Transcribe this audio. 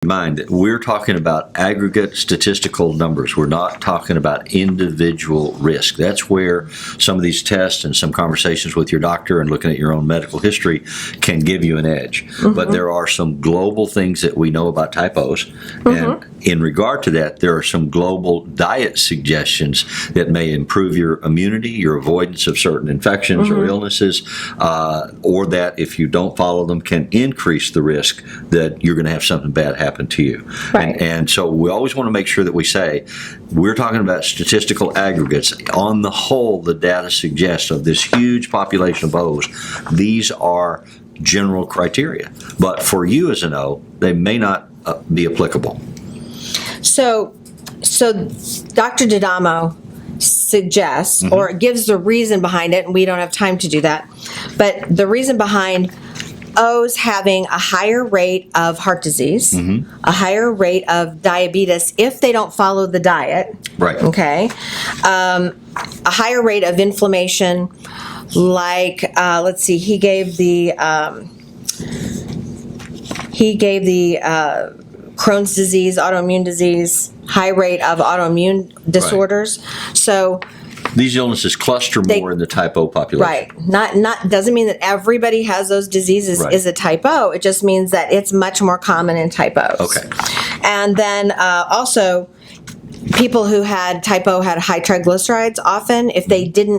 Mind that we're talking about aggregate statistical numbers. We're not talking about individual risk. That's where some of these tests and some conversations with your doctor and looking at your own medical history can give you an edge. But there are some global things that we know about type O's. And in regard to that, there are some global diet suggestions that may improve your immunity, your avoidance of certain infections or illnesses, or that if you don't follow them can increase the risk that you're going to have something bad happen to you. Right. And so we always want to make sure that we say, we're talking about statistical aggregates. On the whole, the data suggests of this huge population of O's, these are general criteria. But for you as an O, they may not be applicable. So Dr. D'Adamo suggests, or gives the reason behind it, and we don't have time to do that, but the reason behind O's having a higher rate of heart disease, a higher rate of diabetes if they don't follow the diet. Right. Okay. A higher rate of inflammation, like, let's see, he gave the Crohn's disease, autoimmune disease, high rate of autoimmune disorders. So, These illnesses cluster more in the type O population. right, not doesn't mean that everybody has those diseases Right. is a type O. It just means that it's much more common in type O's. Okay. And then also, people who had type O had high triglycerides often. If they didn't